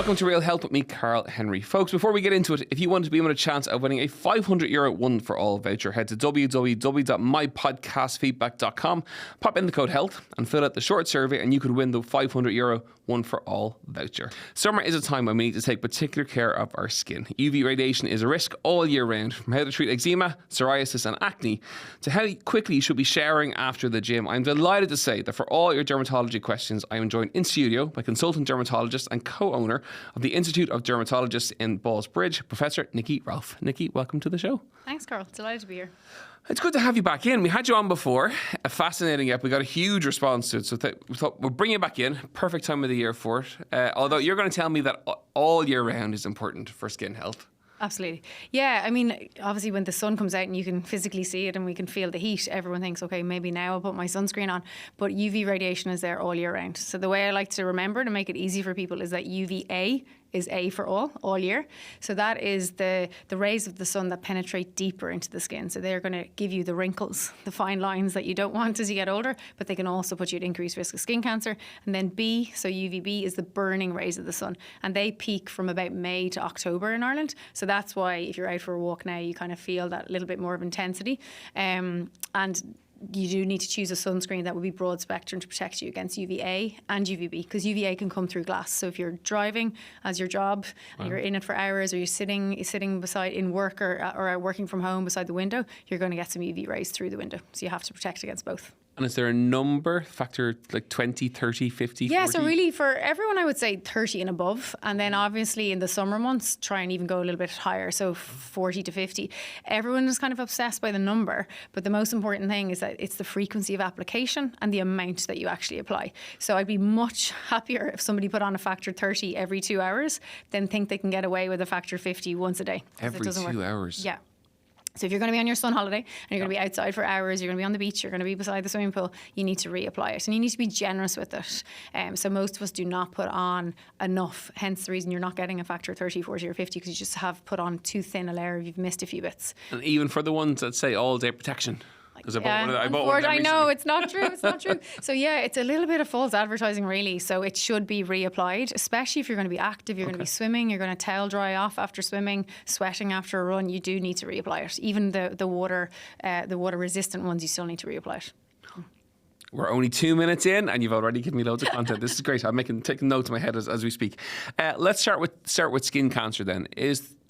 Welcome to Real Health with me, Karl Henry. Folks, before we get into it, if you want to be in with a chance of winning a €500 one for all voucher, head to www.mypodcastfeedback.com, pop in the code HEALTH and fill out the short survey and you could win the €500 one for all voucher. Summer is a time when we need to take particular care of our skin. UV radiation is a risk all year round, from how to treat eczema, psoriasis and acne, to how quickly you should be showering after the gym. I'm delighted to say that for all your dermatology questions, I am joined in studio by consultant dermatologist and co-owner of the Institute of Dermatologists in Ballsbridge, Professor Nicola Ralph. Nikki, welcome to the show. Thanks, Karl. Delighted to be here. It's good to have you back in. We had you on before. A fascinating ep. We got a huge response to it. So we thought we'll bring you back in. Perfect time of the year for it. Although you're going to tell me that all year round is important for skin health. Absolutely. Yeah, I mean, obviously when the sun comes out and you can physically see it and we can feel the heat, everyone thinks, okay, maybe now I'll put my sunscreen on. But UV radiation is there all year round. So the way I like to remember to make it easy for people is that UVA is A for all year. So that is the rays of the sun that penetrate deeper into the skin. So they're going to give you the wrinkles, the fine lines that you don't want as you get older, but they can also put you at increased risk of skin cancer. And then B, so UVB, is the burning rays of the sun. And they peak from about May to October in Ireland. So that's why if you're out for a walk now, you kind of feel that little bit more of intensity. And you do need to choose a sunscreen that will be broad spectrum to protect you against UVA and UVB, because UVA can come through glass. So if you're driving as your job and you're in it for hours, or you're sitting beside in work or working from home beside the window, you're going to get some UV rays through the window. So you have to protect against both. And is there a number, factor like 20, 30, 50, Yeah, 40? so really for everyone, I would say 30 and above. And then obviously in the summer months, try and even go a little bit higher, so 40 to 50. Everyone is kind of obsessed by the number, but the most important thing is that it's the frequency of application and the amount that you actually apply. So I'd be much happier if somebody put on a factor 30 every 2 hours than think they can get away with a factor 50 once a day. Every 2 hours? Yeah. So if you're going to be on your sun holiday and you're going to be outside for hours, you're going to be on the beach, you're going to be beside the swimming pool, you need to reapply it. And you need to be generous with it. So most of us do not put on enough, hence the reason you're not getting a factor 30, 40 or 50, because you just have put on too thin a layer if you've missed a few bits. And even for the ones that say all-day protection. I bought one I know, it's not true. It's not true. So yeah, it's a little bit of false advertising really. So it should be reapplied, especially if you're going to be active, you're going to be swimming, you're going to towel dry off after swimming, sweating after a run, you do need to reapply it. Even the water resistant ones, you still need to reapply it. We're only 2 minutes in and you've already given me loads of content. This is great. I'm taking notes in my head as we speak. Let's start with skin cancer then.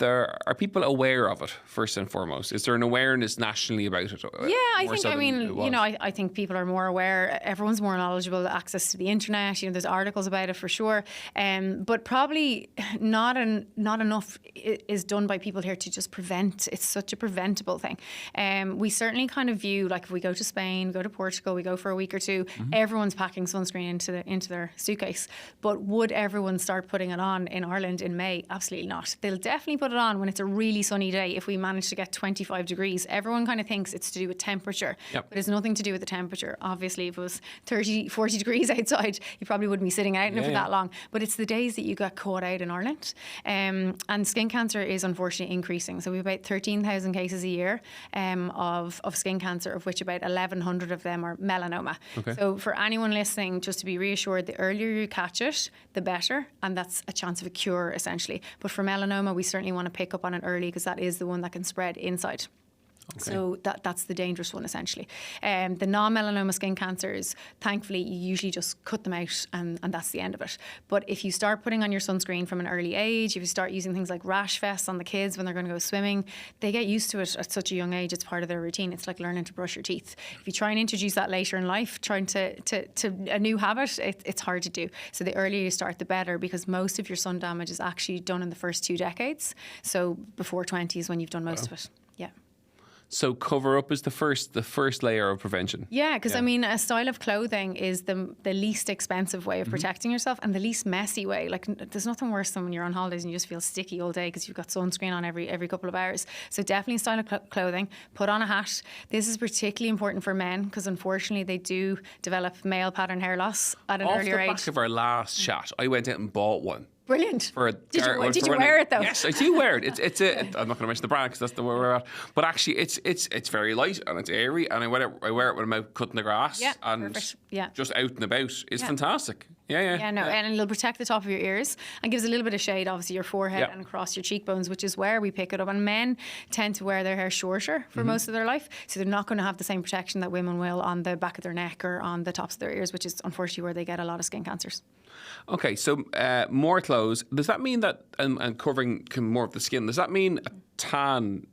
Are people aware of it first and foremost? Is there an awareness nationally about it? Yeah, I think people are more aware. Everyone's more knowledgeable, access to the internet. There's articles about it for sure. But probably not enough is done by people here to just prevent. It's such a preventable thing. We certainly kind of view, like if we go to Spain, go to Portugal, we go for a week or two, everyone's packing sunscreen into their suitcase. But would everyone start putting it on in Ireland in May? Absolutely not. They'll definitely put it on when it's a really sunny day. If we manage to get 25 degrees, everyone kind of thinks it's to do with temperature, but it's nothing to do with the temperature. Obviously, if it was 30, 40 degrees outside, you probably wouldn't be sitting out in it for that long. But it's the days that you get caught out in Ireland. And skin cancer is unfortunately increasing. So we have about 13,000 cases a year of skin cancer, of which about 1,100 of them are melanoma. Okay. So for anyone listening, just to be reassured, the earlier you catch it, the better. And that's a chance of a cure, essentially. But for melanoma, we certainly want to pick up on it early, because that is the one that can spread inside. Okay. So that's the dangerous one, essentially. The non-melanoma skin cancers, thankfully, you usually just cut them out and that's the end of it. But if you start putting on your sunscreen from an early age, if you start using things like rash vests on the kids when they're going to go swimming, they get used to it at such a young age. It's part of their routine. It's like learning to brush your teeth. If you try and introduce that later in life, trying to a new habit, it's hard to do. So the earlier you start, the better, because most of your sun damage is actually done in the first 2 decades. So before 20 is when you've done most of it. Yeah. So cover up is the first layer of prevention. Yeah, because I mean, a style of clothing is the least expensive way of protecting yourself and the least messy way. Like, there's nothing worse than when you're on holidays and you just feel sticky all day because you've got sunscreen on every couple of hours. So definitely a style of clothing. Put on a hat. This is particularly important for men because unfortunately they do develop male pattern hair loss at an earlier age. Off the back of our last chat, I went out and bought one. Brilliant. Did you wear it though? Yes, I do wear it. I'm not going to mention the brand because that's the way we're at. But actually, it's very light and it's airy, and I wear it when I'm out cutting the grass and perfect. Yeah. just out and about. It's fantastic. Yeah, no, and it'll protect the top of your ears and gives a little bit of shade, obviously, your forehead and across your cheekbones, which is where we pick it up. And men tend to wear their hair shorter for most of their life, so they're not going to have the same protection that women will on the back of their neck or on the tops of their ears, which is unfortunately where they get a lot of skin cancers. Okay, so more clothes. Does that mean that, and covering more of the skin, does that mean a tan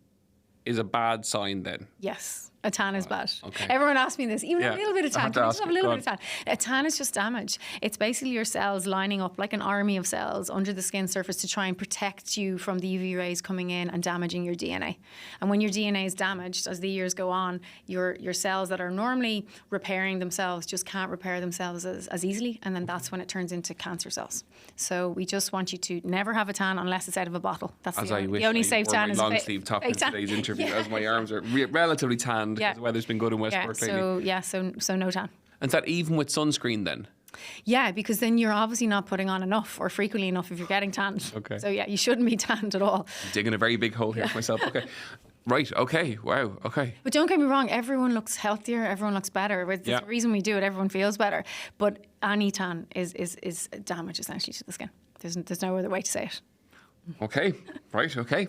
is a bad sign then? Yes. A tan is bad. Okay. Everyone asks me this, even a little bit of tan. Can I just have a little bit of tan? A tan is just damage. It's basically your cells lining up like an army of cells under the skin surface to try and protect you from the UV rays coming in and damaging your DNA. And when your DNA is damaged, as the years go on, your cells that are normally repairing themselves just can't repair themselves as easily. And then that's when it turns into cancer cells. So we just want you to never have a tan unless it's out of a bottle. That's the only safe tan. Is long sleeve top in today's interview, as my arms are relatively tanned. Because the weather's been good in Westport lately. So no tan. And is that even with sunscreen then? Yeah, because then you're obviously not putting on enough or frequently enough if you're getting tanned. Okay. So you shouldn't be tanned at all. I'm digging a very big hole here for myself. Okay. Right, okay, wow, okay. But don't get me wrong, everyone looks healthier, everyone looks better. There's a reason we do it, everyone feels better. But any tan is damage essentially to the skin. There's no other way to say it. Okay, right, okay.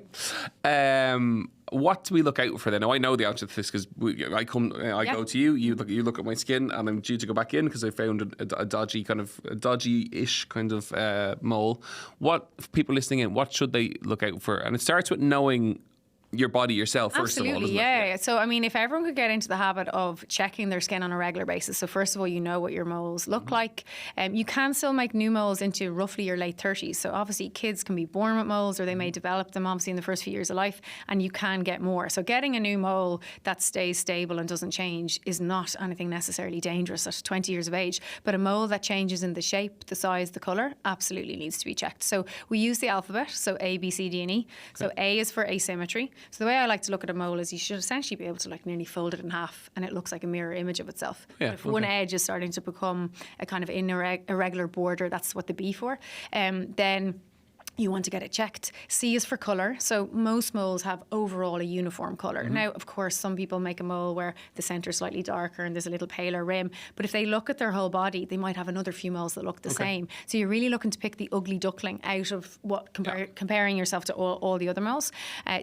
What do we look out for then? Now I know the answer to this because I go to you. You look at my skin, and I'm due to go back in because I found a dodgy-ish kind of mole. What, for people listening in, what should they look out for? And it starts with knowing your body yourself, first of all, isn't it? Yeah. So, I mean, if everyone could get into the habit of checking their skin on a regular basis, so first of all, you know what your moles look like. You can still make new moles into roughly your late 30s. So, obviously, kids can be born with moles or they may develop them, obviously, in the first few years of life, and you can get more. So, getting a new mole that stays stable and doesn't change is not anything necessarily dangerous at 20 years of age. But a mole that changes in the shape, the size, the colour, absolutely needs to be checked. So, we use the alphabet, so A, B, C, D, and E. Okay. So, A is for asymmetry. So the way I like to look at a mole is you should essentially be able to like nearly fold it in half and it looks like a mirror image of itself. Yeah, but if one edge is starting to become a kind of irregular border, that's what the B for. Then you want to get it checked. C is for colour. So most moles have overall a uniform colour. Mm-hmm. Now, of course, some people make a mole where the centre is slightly darker and there's a little paler rim. But if they look at their whole body, they might have another few moles that look the same. So you're really looking to pick the ugly duckling out of what comparing yourself to all the other moles.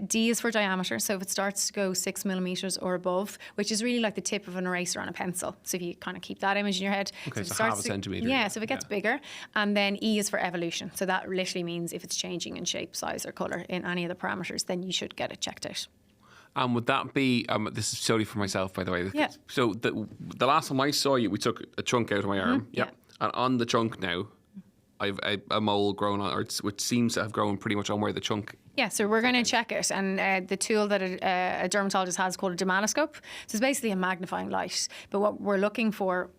D is for diameter. So if it starts to go 6 millimetres or above, which is really like the tip of an eraser on a pencil. So if you kind of keep that image in your head. Okay, so half a centimetre. Yeah, so if it gets bigger. And then E is for evolution. So that literally means if it's changing in shape, size or colour in any of the parameters, then you should get it checked out. And would that be, this is solely for myself, by the way. Yeah. So the last time I saw you, we took a chunk out of my arm. Yeah. And on the chunk now, I've a mole grown on, which seems to have grown pretty much on where the chunk. Yeah, so we're going to check it. And the tool that a dermatologist has is called a dermatoscope. So it's basically a magnifying light. But what we're looking for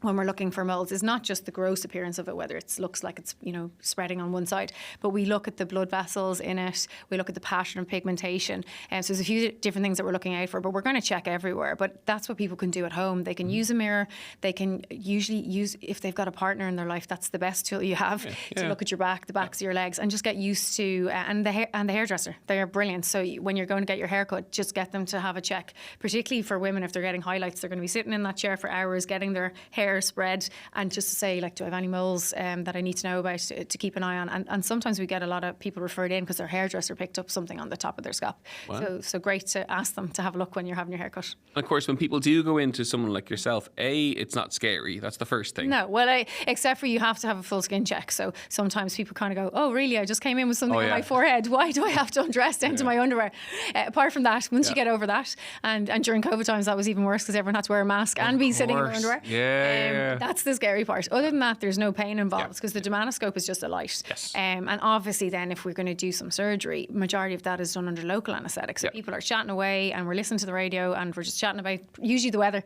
when we're looking for moles is not just the gross appearance of it, whether it looks like it's, spreading on one side, but we look at the blood vessels in it, we look at the pattern of pigmentation. So there's a few different things that we're looking out for, but we're going to check everywhere. But that's what people can do at home. They can use a mirror. They can usually use, if they've got a partner in their life, that's the best tool you have to look at your back, the backs of your legs, and just get used to, and the hairdresser. They're brilliant. So when you're going to get your hair cut, just get them to have a check, particularly for women. If they're getting highlights, they're going to be sitting in that chair for hours, getting their hair spread, and just to say, like, do I have any moles that I need to know about to keep an eye on? And sometimes we get a lot of people referred in because their hairdresser picked up something on the top of their scalp. Wow. So great to ask them to have a look when you're having your haircut. Of course, when people do go into someone like yourself, it's not scary. That's the first thing. No, well, except for you have to have a full skin check. So sometimes people kind of go, oh, really? I just came in with something on my forehead. Why do I have to undress down to my underwear? Apart from that, once you get over that, and during COVID times, that was even worse because everyone had to wear a mask and be sitting in their underwear. Yeah. That's the scary part. Other than that, there's no pain involved because the dermatoscope is just a light. Yes. And obviously then if we're going to do some surgery, majority of that is done under local anaesthetic. So people are chatting away and we're listening to the radio and we're just chatting about usually the weather,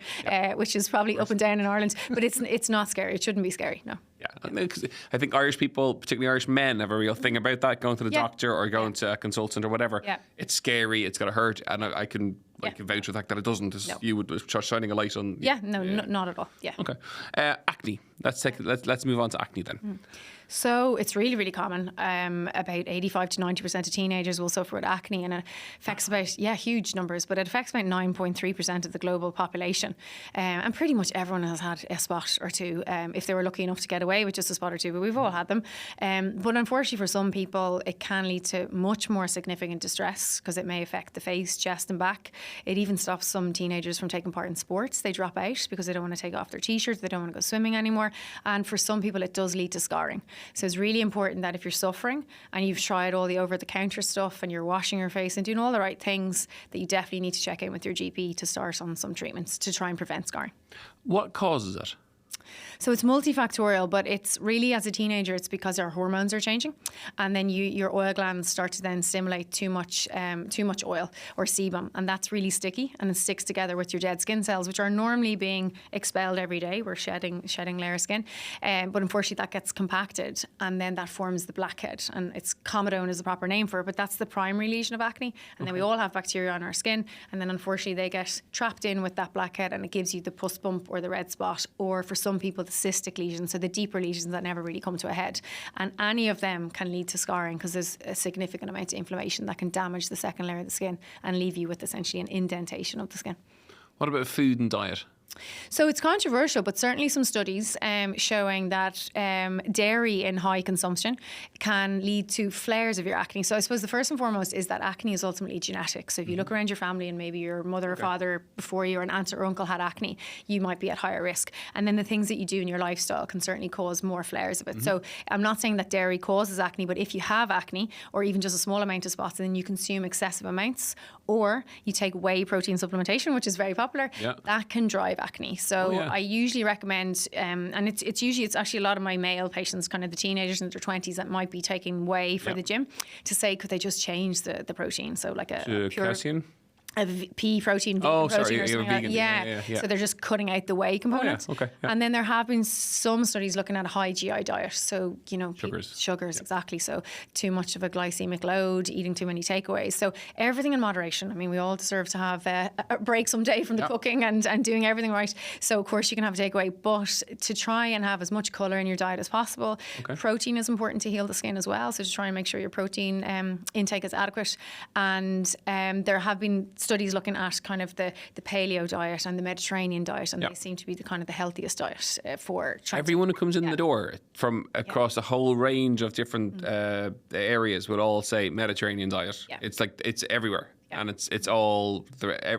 which is probably up and down in Ireland. But it's not scary. It shouldn't be scary, no. Yeah, I think Irish people, particularly Irish men, have a real thing about that, going to the doctor or going to a consultant or whatever. Yeah. It's scary, it's going to hurt, and I can vouch for the fact that it doesn't. You would start shining a light on. Not at all. Yeah. Okay. Acne. Let's move on to acne then. So it's really, really common. About 85 to 90% of teenagers will suffer with acne, and it affects about, huge numbers, but it affects about 9.3% of the global population. And pretty much everyone has had a spot or two, if they were lucky enough to get away with just a spot or two, but we've all had them. But unfortunately for some people, it can lead to much more significant distress because it may affect the face, chest and back. It even stops some teenagers from taking part in sports. They drop out because they don't want to take off their t-shirts, they don't want to go swimming anymore. And for some people, it does lead to scarring. So it's really important that if you're suffering and you've tried all the over-the-counter stuff and you're washing your face and doing all the right things, that you definitely need to check in with your GP to start on some treatments to try and prevent scarring. What causes it? So it's multifactorial, but it's really, as a teenager, it's because our hormones are changing, and then your oil glands start to then stimulate too much oil or sebum, and that's really sticky, and it sticks together with your dead skin cells, which are normally being expelled every day. We're shedding layer of skin, but unfortunately that gets compacted, and then that forms the blackhead, and it's comedone is the proper name for it, but that's the primary lesion of acne, and then we all have bacteria on our skin, and then unfortunately they get trapped in with that blackhead, and it gives you the pus bump or the red spot, or for some people the cystic lesions, so the deeper lesions that never really come to a head. And any of them can lead to scarring because there's a significant amount of inflammation that can damage the second layer of the skin and leave you with essentially an indentation of the skin. What about food and diet? So it's controversial, but certainly some studies showing that dairy in high consumption can lead to flares of your acne. So I suppose the first and foremost is that acne is ultimately genetic. So if you look around your family and maybe your mother or father before you or an aunt or uncle had acne, you might be at higher risk. And then the things that you do in your lifestyle can certainly cause more flares of it. So I'm not saying that dairy causes acne, but if you have acne or even just a small amount of spots, then you consume excessive amounts, or you take whey protein supplementation, which is very popular, that can drive acne. So I usually recommend, and it's actually a lot of my male patients, kind of the teenagers in their 20s that might be taking whey for the gym, to say could they just change the protein, so like a pure casein? pea protein, vegan protein or something like that. Yeah. So they're just cutting out the whey components. And then there have been some studies looking at a high GI diet. So, sugars, exactly. So too much of a glycemic load, eating too many takeaways. So everything in moderation. I mean, we all deserve to have a break someday from the cooking and doing everything right. So of course you can have a takeaway, but to try and have as much colour in your diet as possible. Protein is important to heal the skin as well. So to try and make sure your protein intake is adequate. And there have been studies looking at kind of the paleo diet and the Mediterranean diet, and they seem to be the healthiest diet for everyone who comes in the door from across a whole range of different areas would all say Mediterranean diet. It's like it's everywhere, and it's all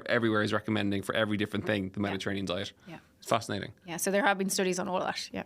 everywhere is recommending for every different thing the Mediterranean diet. It's fascinating. So there have been studies on all of that.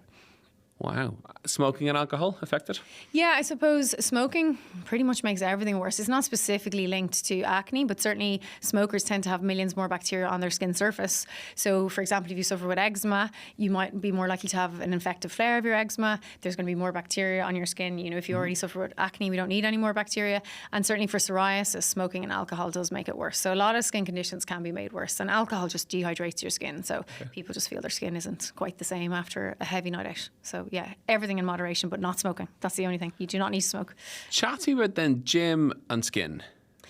Wow. Smoking and alcohol affected? Yeah, I suppose smoking pretty much makes everything worse. It's not specifically linked to acne, but certainly smokers tend to have millions more bacteria on their skin surface. So, for example, if you suffer with eczema, you might be more likely to have an infective flare of your eczema. There's going to be more bacteria on your skin. If you already suffer with acne, we don't need any more bacteria. And certainly for psoriasis, smoking and alcohol does make it worse. So a lot of skin conditions can be made worse. And alcohol just dehydrates your skin. So people just feel their skin isn't quite the same after a heavy night out. So yeah, everything in moderation, but not smoking. That's the only thing. You do not need to smoke. Chat to me about then gym and skin.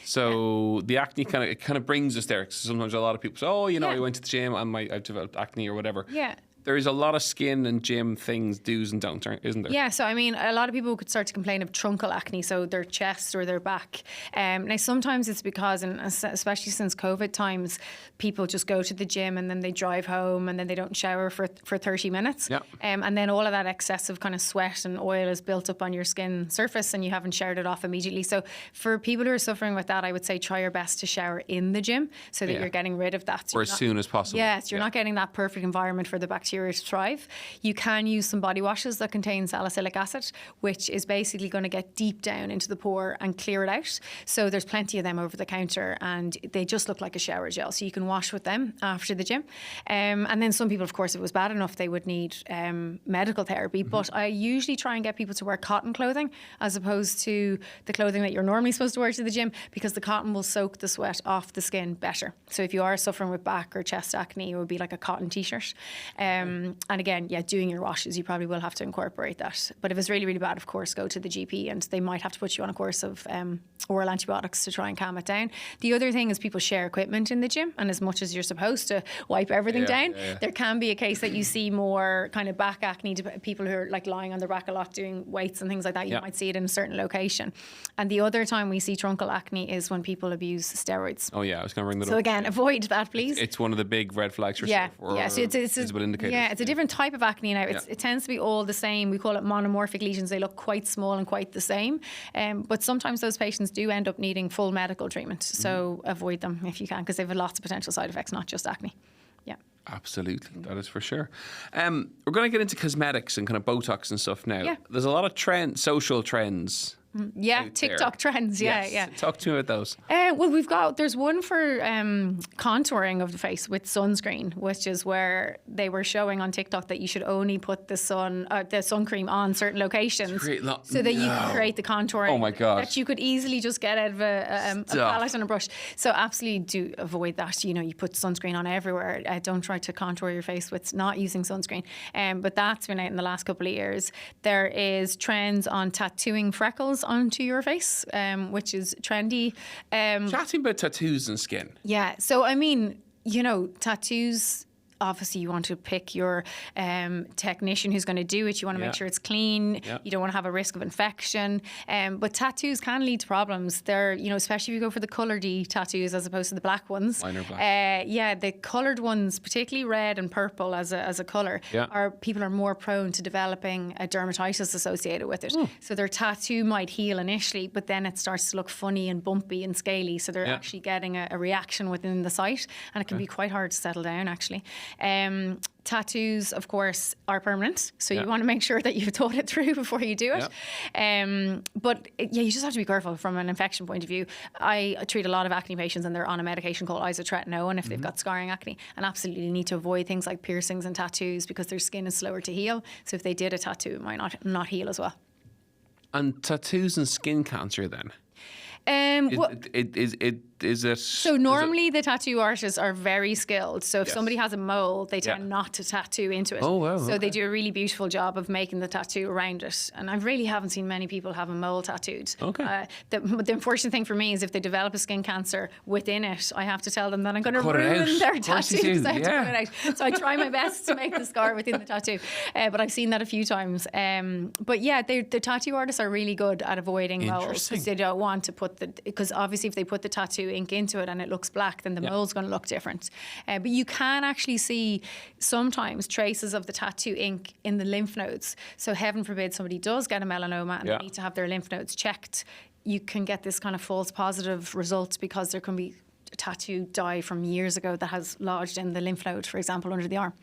So the acne kind of brings us there. Sometimes a lot of people say, I went to the gym and I've developed acne or whatever. Yeah. There is a lot of skin and gym things, do's and don'ts, isn't there? Yeah, so I mean, a lot of people could start to complain of truncal acne, so their chest or their back. Now, sometimes it's because, and especially since COVID times, people just go to the gym and then they drive home and then they don't shower for 30 minutes. And then all of that excessive kind of sweat and oil is built up on your skin surface and you haven't showered it off immediately. So for people who are suffering with that, I would say try your best to shower in the gym so that you're getting rid of that. So or as soon as possible. Yes, you're not getting that perfect environment for the bacteria to thrive. You can use some body washes that contain salicylic acid, which is basically going to get deep down into the pore and clear it out. So there's plenty of them over the counter and they just look like a shower gel. So you can wash with them after the gym. And then some people, of course, if it was bad enough, they would need medical therapy. But I usually try and get people to wear cotton clothing as opposed to the clothing that you're normally supposed to wear to the gym, because the cotton will soak the sweat off the skin better. So if you are suffering with back or chest acne, it would be like a cotton t-shirt. And again, doing your washes, you probably will have to incorporate that. But if it's really, really bad, of course, go to the GP, and they might have to put you on a course of oral antibiotics to try and calm it down. The other thing is people share equipment in the gym, and as much as you're supposed to wipe everything down, there can be a case that you see more kind of back acne to people who are like lying on their back a lot doing weights and things like that. You might see it in a certain location. And the other time we see truncal acne is when people abuse steroids. Oh yeah, I was going to bring that up. So again, avoid that, please. It's one of the big red flags for So it's visible indicators. Yeah, it's a different type of acne now. It tends to be all the same. We call it monomorphic lesions. They look quite small and quite the same. But sometimes those patients do end up needing full medical treatment. So avoid them if you can, because they have lots of potential side effects, not just acne. Yeah. Absolutely, that is for sure. We're going to get into cosmetics and kind of Botox and stuff now. There's a lot of social trends. TikTok trends. Talk to me about those. Well, there's one for contouring of the face with sunscreen, which is where they were showing on TikTok that you should only put the sun cream on certain locations so that you can create the contouring. Oh my God. That you could easily just get out of a palette and a brush. So absolutely do avoid that. You put sunscreen on everywhere. Don't try to contour your face with not using sunscreen. But that's been out in the last couple of years. There is trends on tattooing freckles onto your face, which is trendy. Chatting about tattoos and skin. Yeah. So, I mean, tattoos, obviously you want to pick your technician who's going to do it. You want to make sure it's clean. You don't want to have a risk of infection. But tattoos can lead to problems. They're, especially if you go for the coloured tattoos as opposed to the black ones. Mine are black. The coloured ones, particularly red and purple as a colour, people are more prone to developing a dermatitis associated with it. So their tattoo might heal initially, but then it starts to look funny and bumpy and scaly. So they're actually getting a reaction within the site, and it can be quite hard to settle down, actually. Tattoos, of course, are permanent, so you want to make sure that you've thought it through before you do it. But you just have to be careful from an infection point of view. I treat a lot of acne patients, and they're on a medication called isotretinoin if they've got scarring acne, and absolutely need to avoid things like piercings and tattoos because their skin is slower to heal. So if they did a tattoo, it might not heal as well. And tattoos and skin cancer then? Is it? So normally the tattoo artists are very skilled. So if somebody has a mole, they tend not to tattoo into it. Oh, wow. So they do a really beautiful job of making the tattoo around it. And I really haven't seen many people have a mole tattooed. Okay. The unfortunate thing for me is if they develop a skin cancer within it, I have to tell them that I'm going to Cut it ruin out. their Of course tattoo you do, because I have to cut it out. So I try my best to make the scar within the tattoo. But I've seen that a few times. But the tattoo artists are really good at avoiding moles because they don't want to because obviously if they put the tattoo ink into it and it looks black, then the mole's going to look different. But you can actually see sometimes traces of the tattoo ink in the lymph nodes. So heaven forbid somebody does get a melanoma and they need to have their lymph nodes checked. You can get this kind of false positive results because there can be a tattoo dye from years ago that has lodged in the lymph node, for example, under the arm.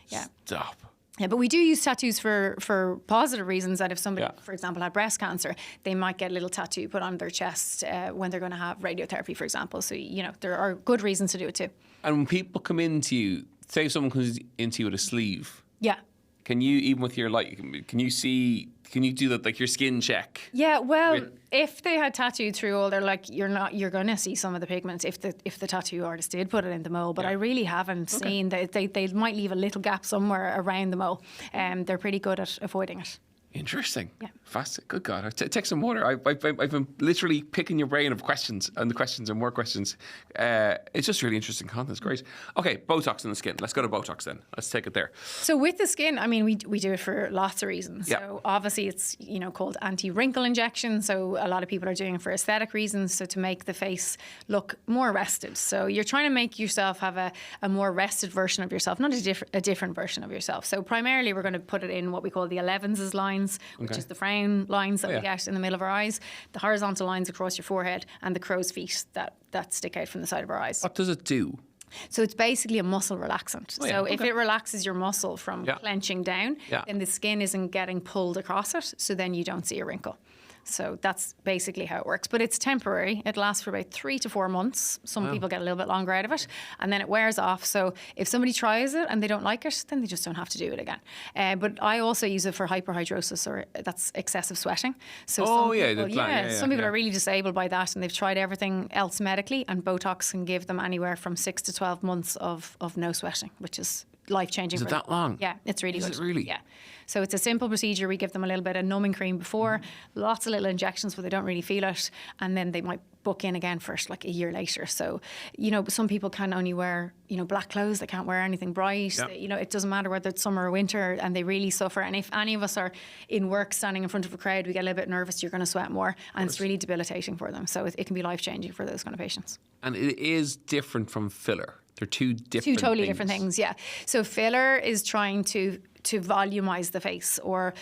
Yeah. Stop. Yeah, but we do use tattoos for positive reasons. That if somebody, for example, had breast cancer, they might get a little tattoo put on their chest when they're going to have radiotherapy, for example. So, there are good reasons to do it too. And when people come into you, say someone comes into you with a sleeve. Yeah. Can you, even with your, can you do that, like your skin check? Yeah, well, if they had tattooed through all, you're going to see some of the pigments if the tattoo artist did put it in the mole. But I really haven't seen that. They might leave a little gap somewhere around the mole. They're pretty good at avoiding it. Interesting. Yeah. Fascinating. Good God. Take some water. I've been literally picking your brain of questions and more questions. It's just really interesting content. It's great. Okay, Botox in the skin. Let's go to Botox then. Let's take it there. So with the skin, I mean, we do it for lots of reasons. Yeah. So obviously it's, called anti-wrinkle injection. So a lot of people are doing it for aesthetic reasons. So to make the face look more rested. So you're trying to make yourself have a more rested version of yourself, not a different version of yourself. So primarily we're going to put it in what we call the 11s lines, which is the frown lines that we get in the middle of our eyes, the horizontal lines across your forehead, and the crow's feet that stick out from the side of our eyes. What does it do? So it's basically a muscle relaxant. If it relaxes your muscle from clenching down, then the skin isn't getting pulled across it, so then you don't see a wrinkle. So that's basically how it works. But it's temporary. It lasts for about 3 to 4 months. Some people get a little bit longer out of it. And then it wears off. So if somebody tries it and they don't like it, then they just don't have to do it again. But I also use it for hyperhidrosis, or that's excessive sweating. So some people are really disabled by that, and they've tried everything else medically. And Botox can give them anywhere from 6 to 12 months of no sweating, which is life-changing. Is it that long? Yeah, it's really good. Is it really? Yeah. So it's a simple procedure. We give them a little bit of numbing cream before, lots of little injections where they don't really feel it, and then they might book in again for like a year later. So, some people can only wear, black clothes. They can't wear anything bright. Yeah. It doesn't matter whether it's summer or winter, and they really suffer. And if any of us are in work standing in front of a crowd, we get a little bit nervous, you're going to sweat more, and it's really debilitating for them. So it can be life-changing for those kind of patients. And it is different from filler. They're two totally different things, yeah. So filler is trying to volumize the face or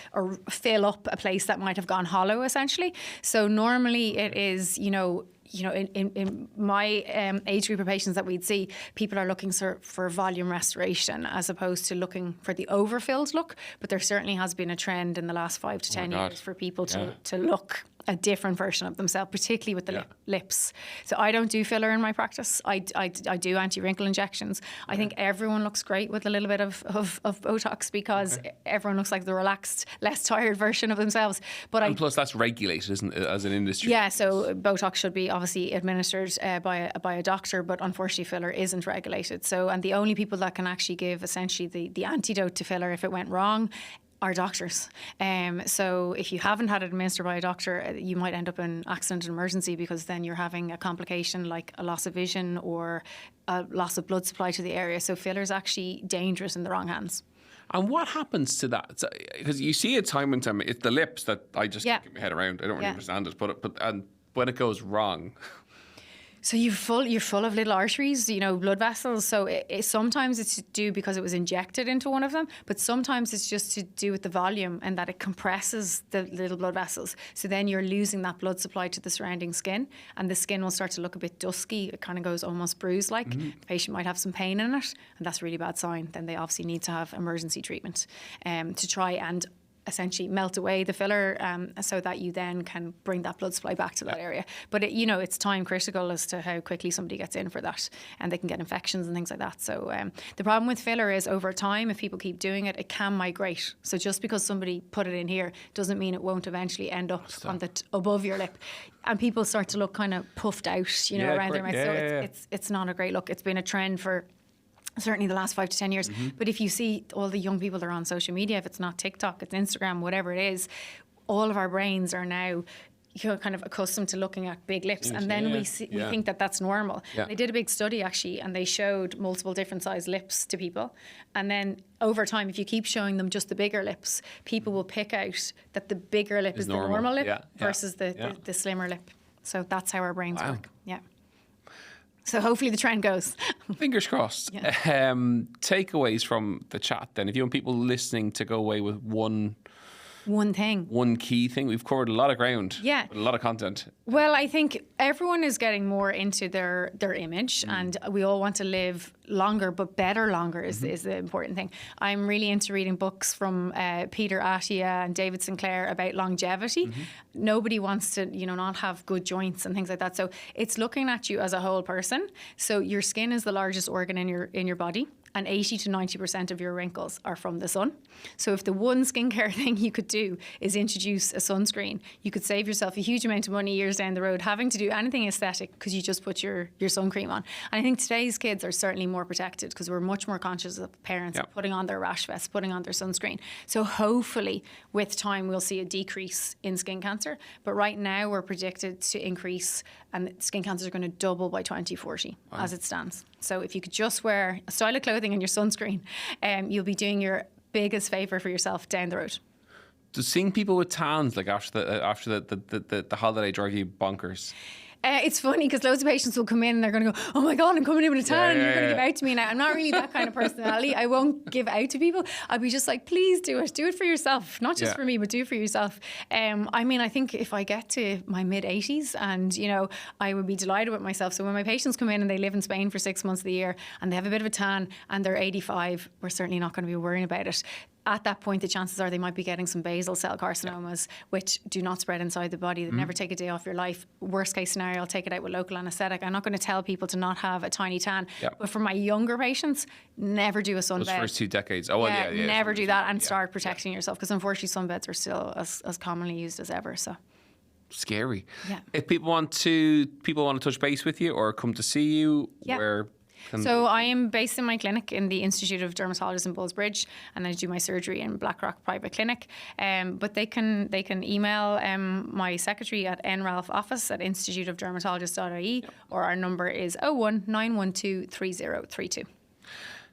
fill up a place that might have gone hollow, essentially. So normally it is, in my age group of patients that we'd see, people are looking for volume restoration as opposed to looking for the overfilled look. But there certainly has been a trend in the last 5 to 10 years for people to look a different version of themselves, particularly with the lips. So I don't do filler in my practice. I do anti-wrinkle injections. I think everyone looks great with a little bit of Botox because everyone looks like the relaxed, less tired version of themselves. But plus that's regulated, isn't it, as an industry? Yeah, so Botox should be obviously administered by a doctor, but unfortunately filler isn't regulated. So, and the only people that can actually give essentially the antidote to filler if it went wrong are doctors. So if you haven't had it administered by a doctor, you might end up in accident and emergency because then you're having a complication like a loss of vision or a loss of blood supply to the area. So filler is actually dangerous in the wrong hands. And what happens to that? Because you see it time and time. It's the lips that I just can't get my head around. I don't really understand it. But when it goes wrong. So you're full of little arteries, blood vessels. So sometimes it's to do because it was injected into one of them, but sometimes it's just to do with the volume and that it compresses the little blood vessels. So then you're losing that blood supply to the surrounding skin, and the skin will start to look a bit dusky. It kind of goes almost bruised-like. The patient might have some pain in it, and that's a really bad sign. Then they obviously need to have emergency treatment to try and essentially melt away the filler so that you then can bring that blood supply back to that area. But it's time critical as to how quickly somebody gets in for that, and they can get infections and things like that. So the problem with filler is over time, if people keep doing it, it can migrate. So just because somebody put it in here doesn't mean it won't eventually end up on the above your lip. And people start to look kind of puffed out, around their mouth. It's not a great look. It's been a trend for certainly the last 5 to 10 years. But if you see all the young people that are on social media, if it's not TikTok, it's Instagram, whatever it is, all of our brains are now kind of accustomed to looking at big lips, and then we think that that's normal. They did a big study actually, and they showed multiple different size lips to people, and then over time, if you keep showing them just the bigger lips, people will pick out that the bigger lip is the normal lip versus the slimmer lip. So that's how our brains work. So hopefully the trend goes. Fingers crossed. Takeaways from the chat then. If you want people listening to go away with one key thing. We've covered a lot of ground. Yeah. With a lot of content. Well, I think everyone is getting more into their image, and we all want to live longer, but better longer is the important thing. I'm really into reading books from Peter Attia and David Sinclair about longevity. Nobody wants to, not have good joints and things like that. So it's looking at you as a whole person. So your skin is the largest organ in your body, and 80 to 90% of your wrinkles are from the sun. So if the one skincare thing you could do is introduce a sunscreen, you could save yourself a huge amount of money years down the road having to do anything aesthetic because you just put your sun cream on. And I think today's kids are certainly more protected because we're much more conscious of parents putting on their rash vests, putting on their sunscreen. So hopefully with time we'll see a decrease in skin cancer. But right now we're predicted to increase, and skin cancers are going to double by 2040 as it stands. So if you could just wear a style of clothing and your sunscreen, you'll be doing your biggest favour for yourself down the road. Does seeing people with tans like after the holiday drive you bonkers? It's funny because loads of patients will come in and they're going to go, oh my God, I'm coming in with a tan and you're going to give out to me now. I'm not really that kind of personality. I won't give out to people. I'll be just like, please do it. Do it for yourself. Not just for me, but do it for yourself. I think if I get to my mid-80s and, I would be delighted with myself. So when my patients come in and they live in Spain for 6 months of the year and they have a bit of a tan and they're 85, we're certainly not going to be worrying about it. At that point, the chances are they might be getting some basal cell carcinomas, which do not spread inside the body. They never take a day off your life. Worst case scenario, I'll take it out with local anaesthetic. I'm not going to tell people to not have a tiny tan. But for my younger patients, never do a sunbed. Those first 2 decades. Never do that and start protecting yourself, because unfortunately sunbeds are still as commonly used as ever. So scary. If people want to touch base with you or come to see you, where... So I am based in my clinic in the Institute of Dermatologists in Ballsbridge, and I do my surgery in Blackrock Private Clinic. But they can email my secretary at nralphoffice@instituteofdermatologists.ie, or our number is 01 912 3032.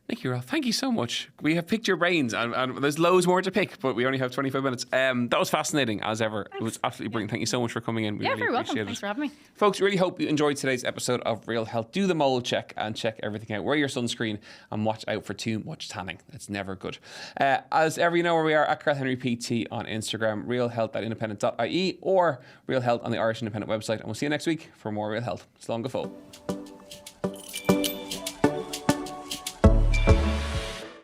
Nicky Ralph, thank you so much. We have picked your brains, and there's loads more to pick, but we only have 25 minutes. That was fascinating, as ever. Thanks. It was absolutely brilliant. Thank you so much for coming in. We really very welcome. appreciate it. Thanks for having me. Folks, really hope you enjoyed today's episode of Real Health. Do the mole check and check everything out. Wear your sunscreen and watch out for too much tanning. It's never good. As ever, you know where we are, at Karl Henry PT on Instagram, realhealth@independent.ie, or Real Health on the Irish Independent website. And we'll see you next week for more Real Health. Slán go fóill.